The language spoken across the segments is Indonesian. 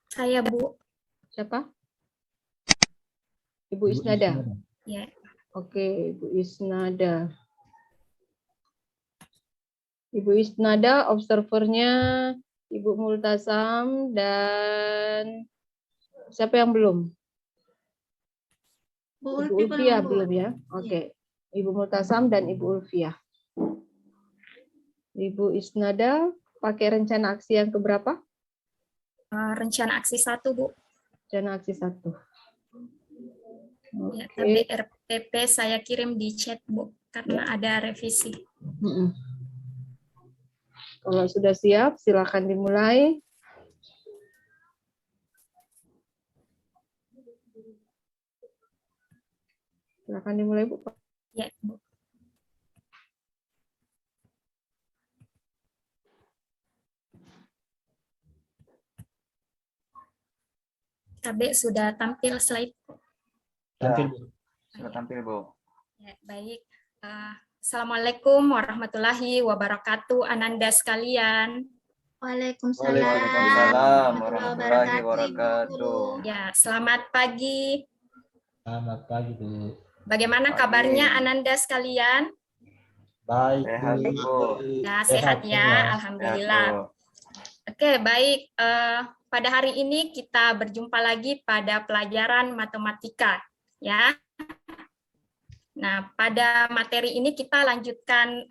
Saya, Bu. Siapa? Ibu Isnada. Ya. Oke, Ibu Isnada. Ibu Isnada, observernya Ibu Multasam dan siapa yang belum? Bu Ibu Ulfi Ulfiah belum, Bu. belum ya? Oke. Ibu Multasam dan Ibu Ulfiah. Ibu Isnada pakai rencana aksi yang keberapa? Rencana aksi 1, Bu. Rencana aksi 1. Ya, Oke. tapi RPP saya kirim di chat, Bu, karena ada revisi. Kalau sudah siap, silakan dimulai. Silakan dimulai, Bu. Ya, Bu. KB sudah tampil slide. Tampil, Bu. Sudah tampil, Bu. Ya, baik. Assalamualaikum warahmatullahi wabarakatuh, Ananda sekalian. Waalaikumsalam Waalaikumsalam warahmatullahi warahmatullahi wabarakatuh. Ya, selamat pagi. Selamat pagi, Bu. Bagaimana Pagi. kabarnya Ananda sekalian? Baik, Sehat, Bu. Ya, sehat ya, semua. alhamdulillah. Sehat, Bu. Oke, baik. Pada hari ini kita berjumpa lagi pada pelajaran matematika, ya. Nah, pada materi ini kita lanjutkan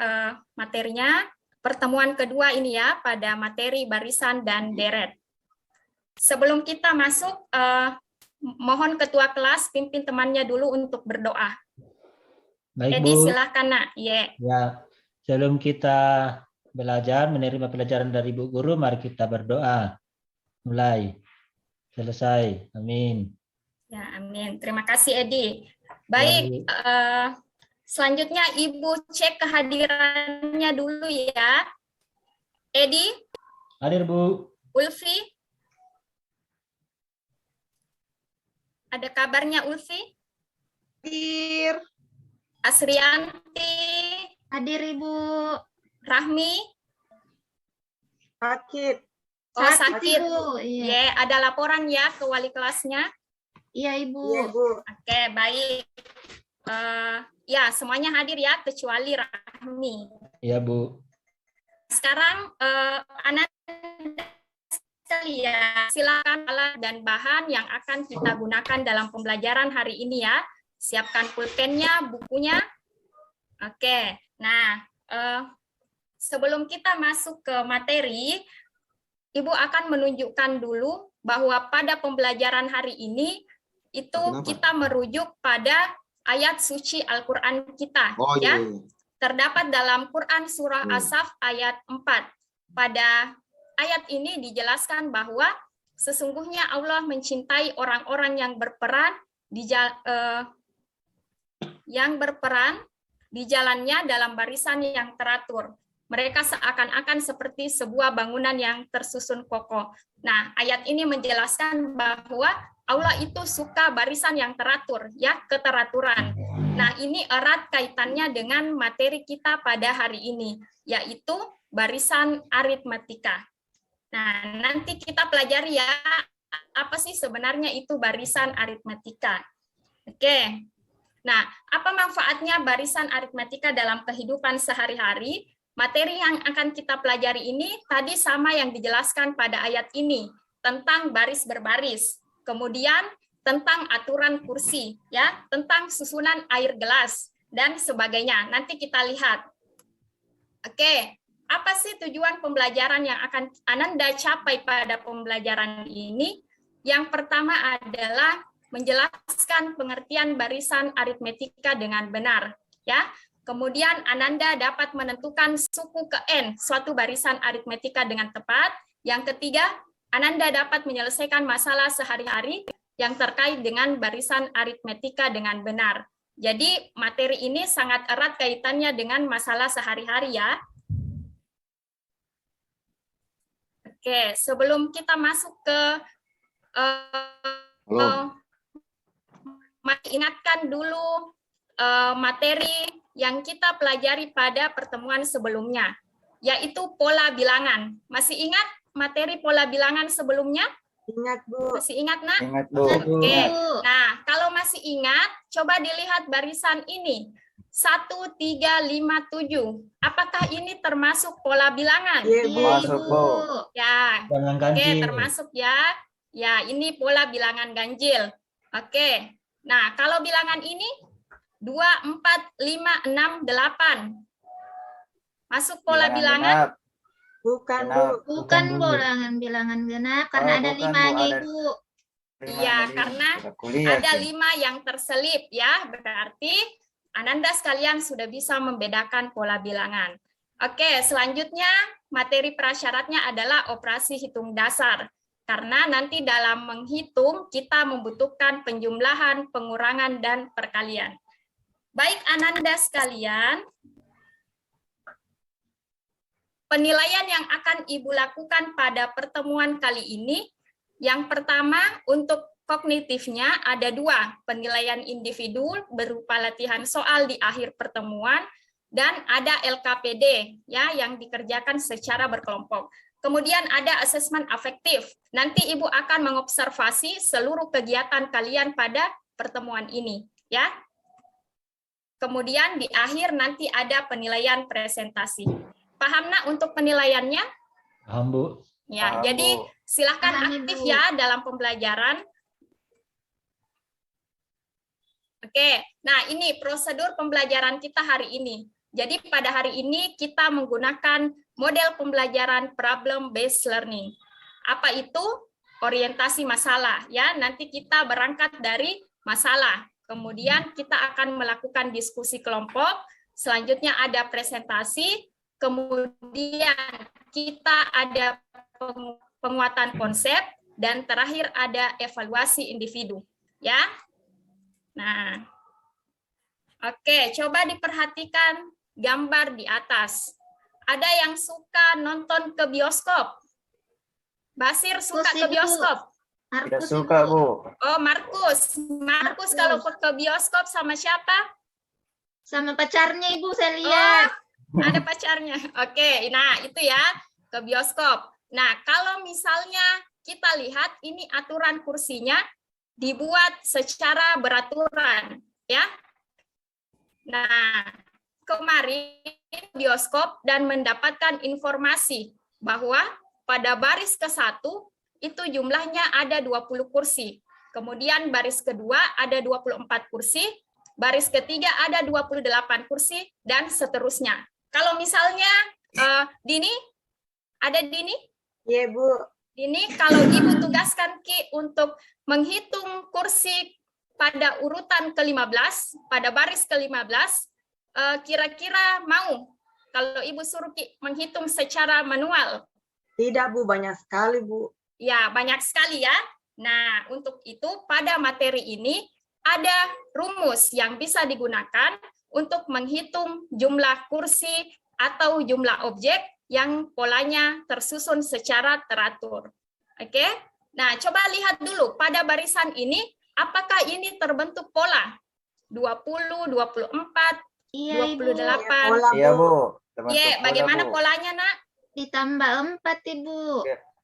materinya. Pertemuan kedua ini ya, pada materi barisan dan deret. Sebelum kita masuk, mohon ketua kelas pimpin temannya dulu untuk berdoa. Baik, Jadi Bu. silahkan, Nak. Ya. Sebelum kita belajar, menerima pelajaran dari Bu Guru, mari kita berdoa. Mulai. Selesai. Amin. Ya, amin. Terima kasih, Edi. Baik, selanjutnya Ibu cek kehadirannya dulu ya. Edi, Hadir, Bu. Ulfi. Ada kabarnya Ulfi? Hadir. Asrianti, Hadir, Ibu. Rahmi. Sakit. Oh, sakit. Ibu. Iya. Ya, ada laporan ya ke wali kelasnya. Iya, Ibu. Oke, baik. Ya, semuanya hadir ya, kecuali Rahmi. Iya, Bu. Sekarang anak sekalian, silakan alat dan bahan yang akan kita gunakan dalam pembelajaran hari ini ya. Siapkan pulpennya, bukunya. Oke, nah sebelum kita masuk ke materi, Ibu akan menunjukkan dulu bahwa pada pembelajaran hari ini itu kita merujuk pada ayat suci Al-Quran kita. Ya. Terdapat dalam Quran Surah As-Saff ayat 4. Pada ayat ini dijelaskan bahwa sesungguhnya Allah mencintai orang-orang yang berperan di jalannya dalam barisan yang teratur. Mereka seakan-akan seperti sebuah bangunan yang tersusun kokoh. Nah, ayat ini menjelaskan bahwa Allah itu suka barisan yang teratur, ya, keteraturan. Nah, ini erat kaitannya dengan materi kita pada hari ini, yaitu barisan aritmatika. Nah, nanti kita pelajari ya, apa sih sebenarnya itu barisan aritmatika. Oke. Nah, apa manfaatnya barisan aritmatika dalam kehidupan sehari-hari? Materi yang akan kita pelajari ini tadi sama yang dijelaskan pada ayat ini, tentang baris berbaris. Kemudian tentang aturan kursi, ya, tentang susunan air gelas dan sebagainya. Nanti kita lihat. Oke, apa sih tujuan pembelajaran yang akan Ananda capai pada pembelajaran ini? Yang pertama adalah menjelaskan pengertian barisan aritmetika dengan benar, ya. Kemudian Ananda dapat menentukan suku ke n suatu barisan aritmetika dengan tepat. Yang ketiga, Ananda dapat menyelesaikan masalah sehari-hari yang terkait dengan barisan aritmetika dengan benar. Jadi materi ini sangat erat kaitannya dengan masalah sehari-hari ya. Oke, sebelum kita masuk ke ingatkan dulu materi yang kita pelajari pada pertemuan sebelumnya, yaitu pola bilangan. Masih ingat materi pola bilangan sebelumnya? Ingat, Bu. Masih ingat, Nak? Ingat, Bu. Oke. Nah, kalau masih ingat, coba dilihat barisan ini. 1, 3, 5, 7. Apakah ini termasuk pola bilangan? Iya, Bu. Masuk, Bu. Ya, Bilangan oke, ganjil. termasuk ya. Ya, ini pola bilangan ganjil. Oke. Nah, kalau bilangan ini 2, 4, 5, 6, 8. Masuk pola bilangan? genap. Bukan, Bu. Genap. Bukan Bu. bilangan genap karena ada bukan, Bu. 5-nya, Ada Ibu. Iya, tadi karena kita kuliah ada sih. 5 yang terselip ya. Berarti Ananda sekalian sudah bisa membedakan pola bilangan. Oke, selanjutnya materi prasyaratnya adalah operasi hitung dasar. Karena nanti dalam menghitung kita membutuhkan penjumlahan, pengurangan, dan perkalian. Baik Ananda sekalian, penilaian yang akan Ibu lakukan pada pertemuan kali ini, yang pertama untuk kognitifnya ada 2, penilaian individu berupa latihan soal di akhir pertemuan, dan ada LKPD ya yang dikerjakan secara berkelompok. Kemudian ada asesmen afektif. Nanti Ibu akan mengobservasi seluruh kegiatan kalian pada pertemuan ini ya. Kemudian di akhir nanti ada penilaian presentasi. Paham Nak untuk penilaiannya? Paham, Bu. Ya, Paham, jadi Bu. silahkan Paham, aktif Ibu. ya dalam pembelajaran. Oke, nah ini prosedur pembelajaran kita hari ini. Jadi pada hari ini kita menggunakan model pembelajaran problem based learning. Apa itu? Orientasi masalah ya. Nanti kita berangkat dari masalah. Kemudian kita akan melakukan diskusi kelompok. Selanjutnya ada presentasi. Kemudian kita ada penguatan konsep dan terakhir ada evaluasi individu ya. Nah, oke, coba diperhatikan gambar di atas. Ada yang suka nonton ke bioskop? Basir suka ke Ibu. bioskop? Tidak suka, Bu. Oh, Markus. Markus kalau ke bioskop sama siapa? Sama pacarnya, Ibu, saya Oh, lihat. ada pacarnya. Oke, nah itu ya, ke bioskop. Nah, kalau misalnya kita lihat ini aturan kursinya dibuat secara beraturan, ya. Nah, kemarin bioskop dan mendapatkan informasi bahwa pada baris ke-1 itu jumlahnya ada 20 kursi. Kemudian baris kedua ada 24 kursi, baris ketiga ada 28 kursi, dan seterusnya. Kalau misalnya Dini, ada Dini? Iya, Bu. Ini kalau Ibu tugaskan Ki untuk menghitung kursi pada urutan ke-15, pada baris ke-15, kira-kira mau kalau Ibu suruh Ki menghitung secara manual? Tidak, Bu, banyak sekali, Bu. Ya, banyak sekali ya. Nah, untuk itu pada materi ini ada rumus yang bisa digunakan untuk menghitung jumlah kursi atau jumlah objek yang polanya tersusun secara teratur. Oke? Nah, coba lihat dulu pada barisan ini, apakah ini terbentuk pola? 20, 24, Iya, 28. Pola, Iya, Bu. Bu. Termasuk Ye, pola, bagaimana Bu. polanya, Nak? Ditambah 4, Ibu.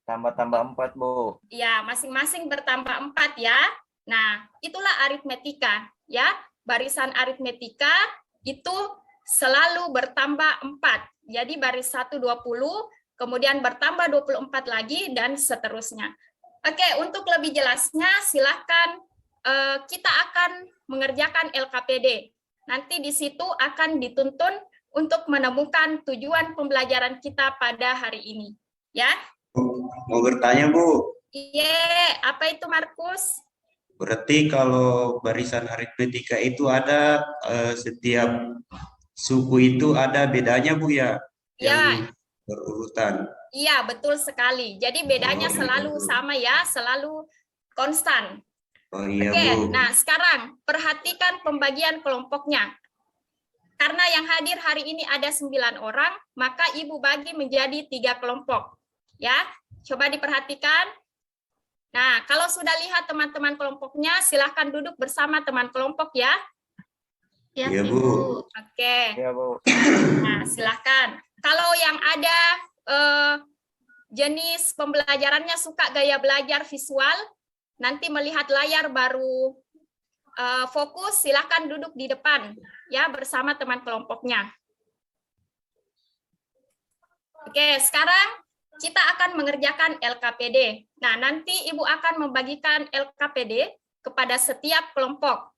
Tambah-tambah 4, Bu. Ya, masing-masing bertambah 4 ya. Nah, itulah aritmetika ya. Barisan aritmetika itu selalu bertambah 4. Jadi baris 1 20, kemudian bertambah 24 lagi dan seterusnya. Oke, untuk lebih jelasnya silahkan kita akan mengerjakan LKPD. Nanti di situ akan dituntun untuk menemukan tujuan pembelajaran kita pada hari ini. Ya. Mau bertanya, Bu. Iya, apa itu Markus? Berarti kalau barisan aritmetika itu ada setiap suku itu ada bedanya, Bu, ya? Ya, Yang berurutan. iya betul sekali. Jadi bedanya selalu sama ya, selalu konstan. Oh iya, Oke, Bu. nah sekarang perhatikan pembagian kelompoknya. Karena yang hadir hari ini ada 9 orang, maka Ibu bagi menjadi 3 kelompok. Ya, coba diperhatikan. Nah, kalau sudah lihat teman-teman kelompoknya, silahkan duduk bersama teman kelompok ya. Ya, Iya, Ibu. Bu. Oke, Iya, Bu. nah silahkan. Kalau yang ada jenis pembelajarannya suka gaya belajar visual, nanti melihat layar baru fokus, silakan duduk di depan ya bersama teman kelompoknya. Oke, sekarang kita akan mengerjakan LKPD. Nah, nanti Ibu akan membagikan LKPD kepada setiap kelompok.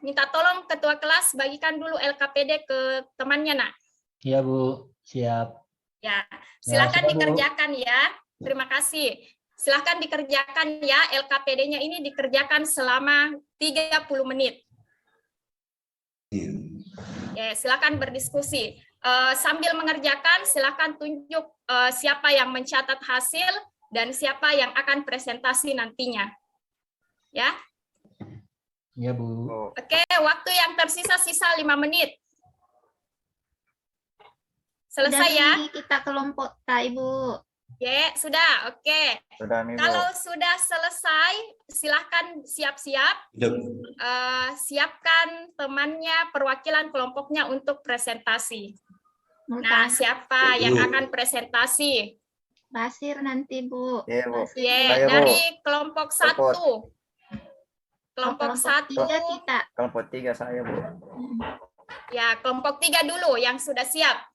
Minta tolong ketua kelas bagikan dulu LKPD ke temannya, Nak. Iya, Bu. Siap. Ya, silakan sudah, Bu. dikerjakan ya. Terima kasih. Silakan dikerjakan ya, LKPD-nya ini dikerjakan selama 30 menit. Ya, silakan berdiskusi. Sambil mengerjakan, silakan tunjuk siapa yang mencatat hasil dan siapa yang akan presentasi nantinya. Ya. Iya, Bu. Bu. Oke, waktu yang tersisa sisa 5 menit. Selesai ya? Dari kita kelompok tak, Ibu. Ya, sudah. Oke. Sudah nih, Bu. Kalau sudah selesai, silahkan siap-siap. Siapkan temannya, perwakilan kelompoknya untuk presentasi. Nah, siapa yang akan presentasi? Basir nanti, Bu. Iya, Bu. Basir. Ya, Saya, Bu. dari kelompok 1. Kelompok Kelompok 1. 3 kita. Kelompok 3 saya, Bu. Ya, kelompok 3 dulu yang sudah siap.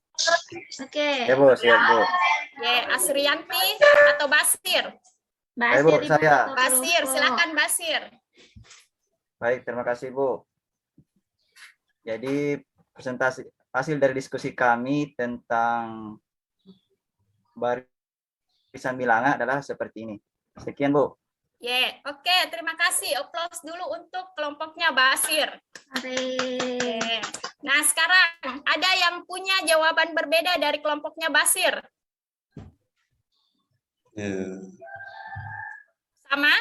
Oke. Ya, Bu, siap, Bu. Ya, Asrianti atau Basir? Basir, Bu, Ibu, saya. ketua Basir, kelompok. silakan Basir. Baik, terima kasih, Bu. Jadi, presentasi hasil dari diskusi kami tentang barisan bilangan adalah seperti ini. Sekian, Bu. Ya, oke, terima kasih. Aplaus dulu untuk kelompoknya Basir. Oke. Oke. Nah, sekarang ada yang punya jawaban berbeda dari kelompoknya Basir. Sama?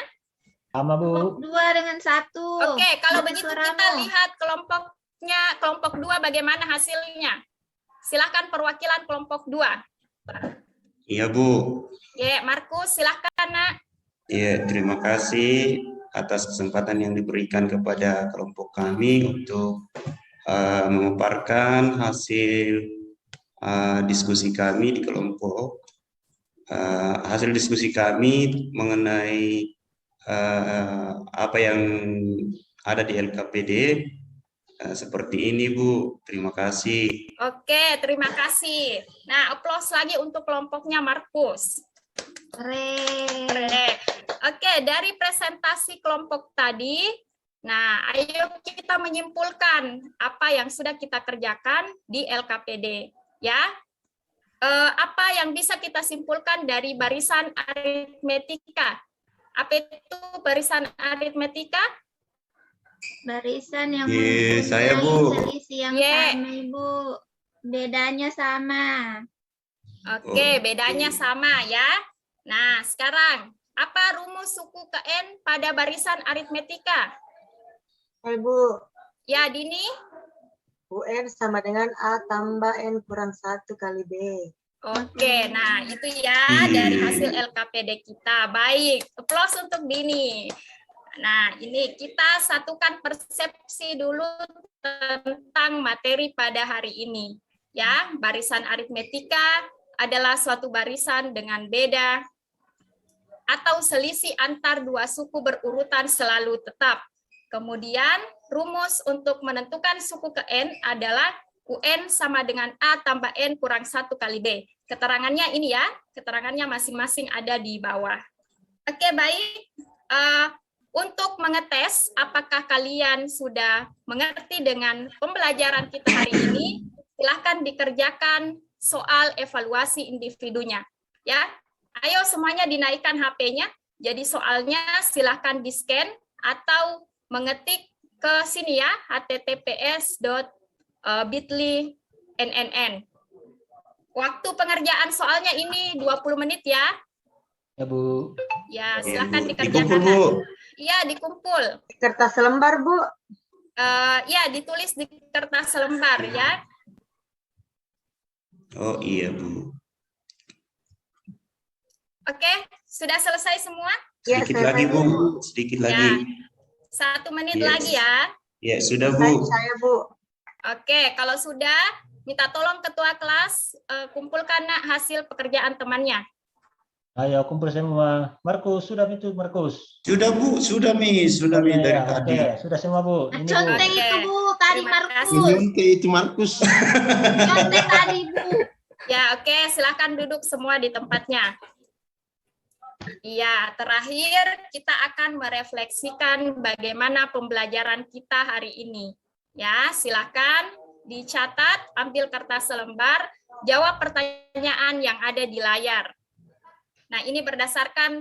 Sama, Bu. Kelompok 2 dengan 1. Oke, kalau Ada begitu suaramu. kita lihat kelompok 2 bagaimana hasilnya. Silakan perwakilan kelompok 2. Iya, Bu. Ya, Markus, silakan, Nak. Iya, terima kasih atas kesempatan yang diberikan kepada kelompok kami untuk memaparkan hasil diskusi kami di kelompok. Hasil diskusi kami mengenai apa yang ada di LKPD seperti ini, Bu. Terima kasih. Oke, terima kasih. Nah, aplaus lagi untuk kelompoknya Markus. Oke, dari presentasi kelompok tadi, nah ayo kita menyimpulkan apa yang sudah kita kerjakan di LKPD. Ya, apa yang bisa kita simpulkan dari barisan aritmetika? Apa itu barisan aritmetika? Barisan yang Saya, Bu. selisih yang Ye. sama, Ibu. Bedanya sama. Oke, bedanya sama ya. Nah, sekarang apa rumus suku ke N pada barisan aritmetika? Bu, Ya, Dini? UN sama dengan A tambah N kurang 1 kali B. Oke, nah itu ya dari hasil LKPD kita. Baik, aplaus untuk Dini. Nah, ini kita satukan persepsi dulu tentang materi pada hari ini. Ya, barisan aritmetika adalah suatu barisan dengan beda atau selisih antar dua suku berurutan selalu tetap. Kemudian, rumus untuk menentukan suku ke N adalah UN sama dengan A tambah N kurang 1 kali B. Keterangannya ini ya, keterangannya masing-masing ada di bawah. Oke, baik. Untuk mengetes apakah kalian sudah mengerti dengan pembelajaran kita hari ini, silakan dikerjakan soal evaluasi individunya. Ya, ayo semuanya dinaikkan HP-nya. Jadi soalnya silakan di-scan atau mengetik ke sini ya, https://bit.ly/nnn. Waktu pengerjaan soalnya ini 20 menit ya. Ya, Bu. Ya, Iya, silakan Bu. dikerjakan. Dikumpul, Bu. Iya, dikumpul. Kertas lembar, Bu. Ya, ditulis di kertas lembar ya. Oh iya, Bu. Oke, sudah selesai semua? Sedikit lagi, Bu. Sedikit Ya. lagi. 1 menit Yes. lagi ya. Ya, sudah, Bu. Bu. Oke, kalau sudah, minta tolong ketua kelas kumpulkan Nak hasil pekerjaan temannya. Ayo kumpul semua. Markus, sudah itu Markus. Sudah Bu, sudah Mi Ya, dari ya, tadi. oke, sudah semua Bu. Ini Bu. Contek Oke. itu Bu, tadi Terima Markus. kasih. Nyontek itu Markus. Contek tadi Bu. Ya, oke, silakan duduk semua di tempatnya. Iya, terakhir kita akan merefleksikan bagaimana pembelajaran kita hari ini. Ya, silakan dicatat, ambil kertas selembar, jawab pertanyaan yang ada di layar. Nah, ini berdasarkan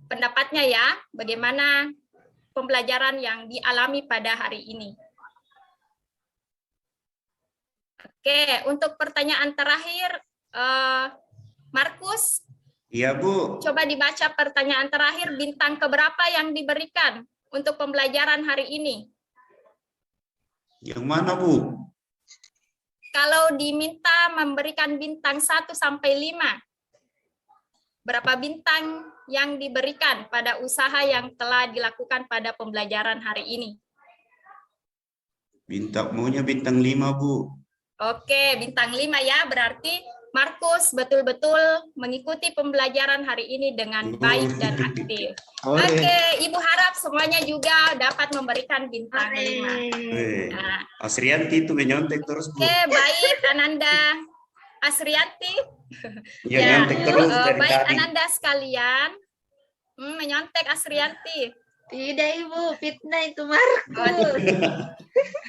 pendapatnya ya, bagaimana pembelajaran yang dialami pada hari ini. Oke, untuk pertanyaan terakhir, Markus, Iya Bu. coba dibaca pertanyaan terakhir, bintang keberapa yang diberikan untuk pembelajaran hari ini? Yang mana Bu? Kalau diminta memberikan bintang 1 sampai 5, berapa bintang yang diberikan pada usaha yang telah dilakukan pada pembelajaran hari ini? Maunya bintang 5 Bu. Oke, bintang 5 ya, berarti Markus betul-betul mengikuti pembelajaran hari ini dengan baik dan aktif. Oke, Ibu harap semuanya juga dapat memberikan bintang 5. Nah, Asrianti itu menyontek terus Bu. oke, baik Ananda Asrianti. Ya, Ya, nyontek terus dari baik tadi. Ananda sekalian. Menyontek Asrianti. Tidak Ibu, fitnah itu Markus. Waduh.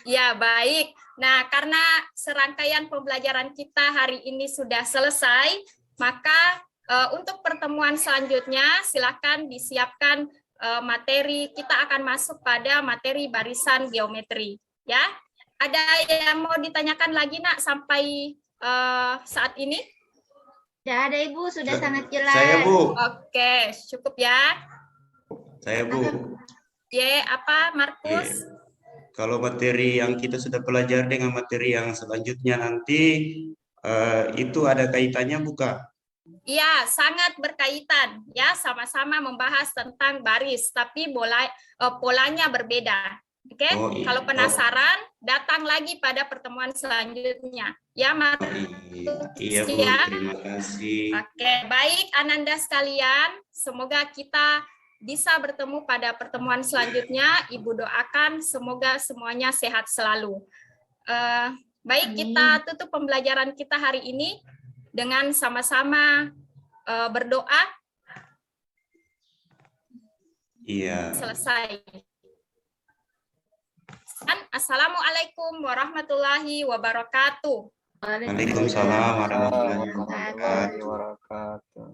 Ya, baik. Nah, karena serangkaian pembelajaran kita hari ini sudah selesai, maka untuk pertemuan selanjutnya silakan disiapkan materi. Kita akan masuk pada materi barisan geometri. Ya, ada yang mau ditanyakan lagi nak sampai saat ini? Tidak ada Ibu, sudah sangat jelas. Saya Bu. Oke, cukup ya. Saya Bu. Apa Markus? Kalau materi yang kita sudah pelajari dengan materi yang selanjutnya nanti itu ada kaitannya bukan? Iya, sangat berkaitan. Ya, sama-sama membahas tentang baris, tapi polanya berbeda. Oke, Oh, iya. kalau penasaran, datang lagi pada pertemuan selanjutnya. Ya, Iya Bu, Ya. terima kasih. Oke, baik Ananda sekalian. Semoga kita bisa bertemu pada pertemuan selanjutnya. Ibu doakan semoga semuanya sehat selalu. Baik, kita tutup pembelajaran kita hari ini dengan sama-sama berdoa. Iya. Selesai. Assalamualaikum warahmatullahi wabarakatuh. Waalaikumsalam warahmatullahi wabarakatuh. wabarakatuh.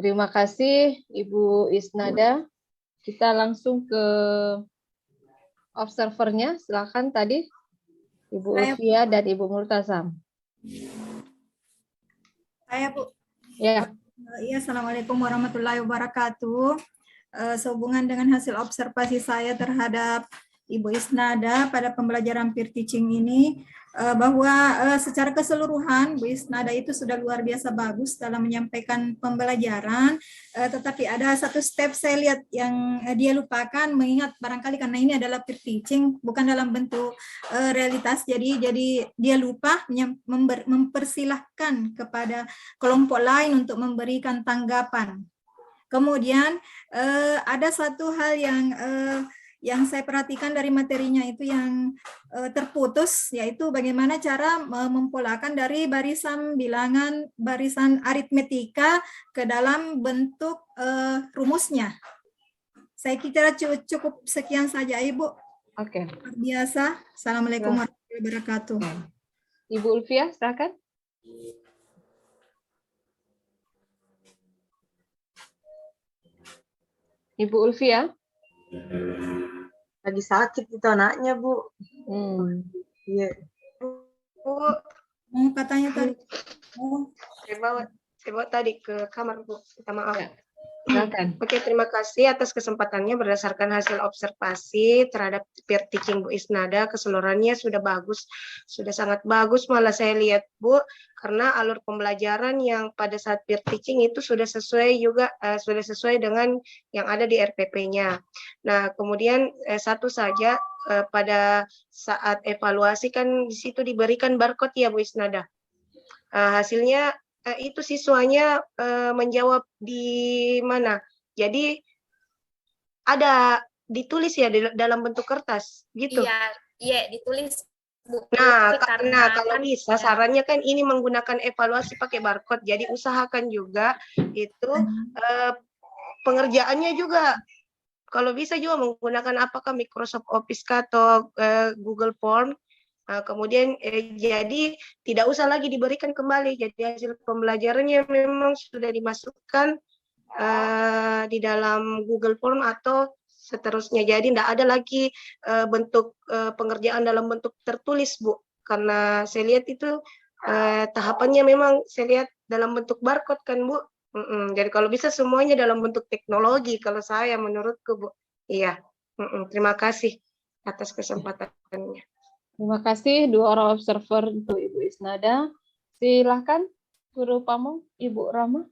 Terima kasih Ibu Isnada. Kita langsung ke observernya. Silakan tadi Ibu Ulfia dan Ibu Murtazam. Saya Bu. Ya, Iya, Assalamualaikum warahmatullahi wabarakatuh. Sehubungan dengan hasil observasi saya terhadap Ibu Isnada pada pembelajaran peer teaching ini, bahwa secara keseluruhan Bu Isnada itu sudah luar biasa bagus dalam menyampaikan pembelajaran, tetapi ada satu step saya lihat yang dia lupakan, mengingat barangkali karena ini adalah peer teaching, bukan dalam bentuk realitas, jadi dia lupa mempersilahkan kepada kelompok lain untuk memberikan tanggapan. Kemudian ada satu hal yang saya perhatikan dari materinya itu yang terputus, yaitu bagaimana cara mempolakan dari barisan bilangan, barisan aritmetika ke dalam bentuk rumusnya. Saya kira cukup sekian saja Ibu. oke. Biasa. Assalamualaikum warahmatullahi wabarakatuh. Ibu Ulfia, silakan. Ibu Ulfia. Lagi sakit itu anaknya, Bu. Iya. Bu, Katanya tadi. saya bawa tadi ke kamar, Bu. Minta maaf. Ya. Silakan. Oke, terima kasih atas kesempatannya. Berdasarkan hasil observasi terhadap peer teaching Bu Isnada, keseluruhannya sudah bagus, sudah sangat bagus malah saya lihat, Bu, karena alur pembelajaran yang pada saat peer teaching itu sudah sesuai juga, sudah sesuai dengan yang ada di RPP-nya. Nah, kemudian satu saja, pada saat evaluasi kan di situ diberikan barcode ya Bu Isnada. Hasilnya itu siswanya menjawab di mana. Jadi ada ditulis ya dalam bentuk kertas gitu. Iya, ditulis Bu. Nah, Karena kalau kan bisa sarannya kan ini menggunakan evaluasi pakai barcode. Jadi usahakan juga itu pengerjaannya juga kalau bisa juga menggunakan apakah Microsoft Office atau Google Form. Kemudian jadi tidak usah lagi diberikan kembali. Jadi hasil pembelajarannya memang sudah dimasukkan di dalam Google Form atau seterusnya. Jadi tidak ada lagi bentuk pengerjaan dalam bentuk tertulis, Bu. Karena saya lihat itu tahapannya memang saya lihat dalam bentuk barcode kan, Bu. Jadi kalau bisa semuanya dalam bentuk teknologi kalau saya menurutku, Bu. Iya. Terima kasih atas kesempatannya. Terima kasih dua orang observer untuk Ibu Isnada. Silahkan Guru Pamong, Ibu Rama.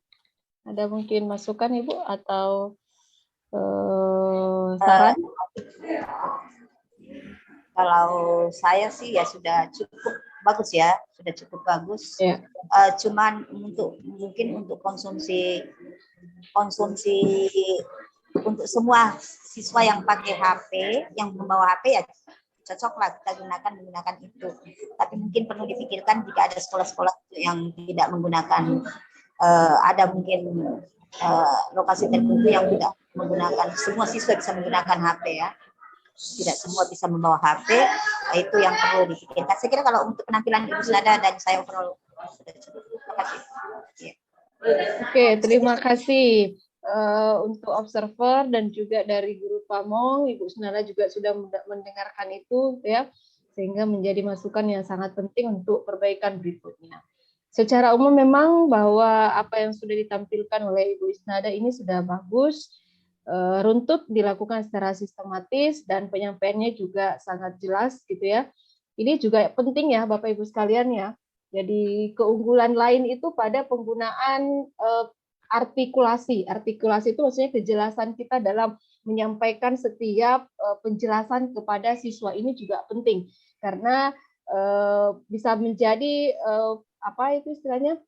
Ada mungkin masukan Ibu atau saran? Kalau saya sih ya sudah cukup bagus ya, sudah cukup bagus. Ya. Cuman mungkin untuk konsumsi untuk semua siswa yang pakai HP, yang membawa HP ya cocoklah kita menggunakan itu. Tapi mungkin perlu dipikirkan jika ada sekolah-sekolah yang tidak menggunakan, ada mungkin lokasi tertentu yang tidak menggunakan, semua siswa bisa menggunakan HP ya. Tidak semua bisa membawa HP, itu yang perlu dipikirkan. Saya kira kalau untuk penampilan Ibu Isnada dan saya overall sudah cukup. Terima kasih. Ya. Oke, terima kasih untuk observer dan juga dari Guru Pamong, Ibu Isnada juga sudah mendengarkan itu ya, sehingga menjadi masukan yang sangat penting untuk perbaikan berikutnya. Secara umum memang bahwa apa yang sudah ditampilkan oleh Ibu Isnada ini sudah bagus, runtut, dilakukan secara sistematis dan penyampaiannya juga sangat jelas gitu ya. Ini juga penting ya Bapak Ibu sekalian ya. Jadi keunggulan lain itu pada penggunaan artikulasi. Artikulasi itu maksudnya kejelasan kita dalam menyampaikan setiap penjelasan kepada siswa ini juga penting karena bisa menjadi apa itu istilahnya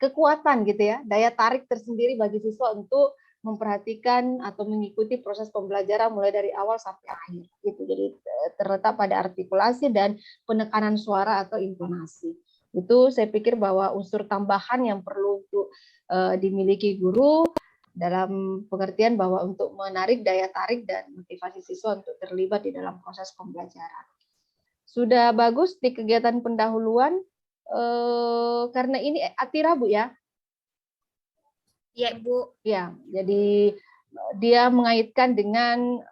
kekuatan gitu ya, daya tarik tersendiri bagi siswa untuk memperhatikan atau mengikuti proses pembelajaran mulai dari awal sampai akhir gitu. Jadi terletak pada artikulasi dan penekanan suara atau intonasi. Itu saya pikir bahwa unsur tambahan yang perlu untuk dimiliki guru dalam pengertian bahwa untuk menarik daya tarik dan motivasi siswa untuk terlibat di dalam proses pembelajaran. Sudah bagus di kegiatan pendahuluan karena ini Atira Bu ya. Ya Bu. Ya, jadi dia mengaitkan dengan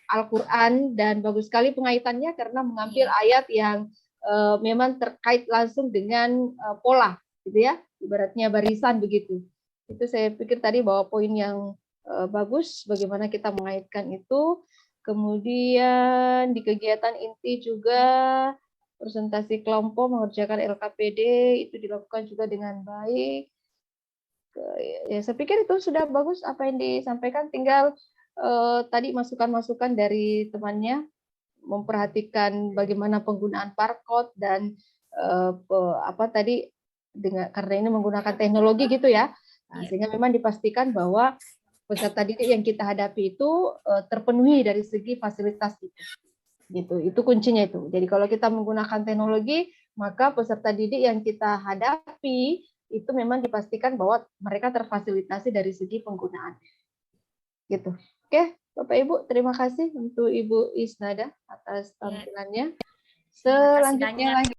Al-Quran dan bagus sekali pengaitannya karena mengambil ayat yang memang terkait langsung dengan pola, gitu ya, ibaratnya barisan begitu. Itu saya pikir tadi bahwa poin yang bagus bagaimana kita mengaitkan itu. Kemudian di kegiatan inti juga presentasi kelompok mengerjakan LKPD itu dilakukan juga dengan baik. Ya, saya pikir itu sudah bagus apa yang disampaikan. Tinggal tadi masukan-masukan dari temannya memperhatikan bagaimana penggunaan barcode dan apa tadi karena ini menggunakan teknologi gitu ya. Nah, sehingga memang dipastikan bahwa peserta didik yang kita hadapi itu terpenuhi dari segi fasilitas itu. Gitu. Itu kuncinya itu. Jadi kalau kita menggunakan teknologi, maka peserta didik yang kita hadapi itu memang dipastikan bahwa mereka terfasilitasi dari segi penggunaan. Gitu. Oke, Bapak Ibu, terima kasih untuk Ibu Isnada atas tampilannya. Selanjutnya lagi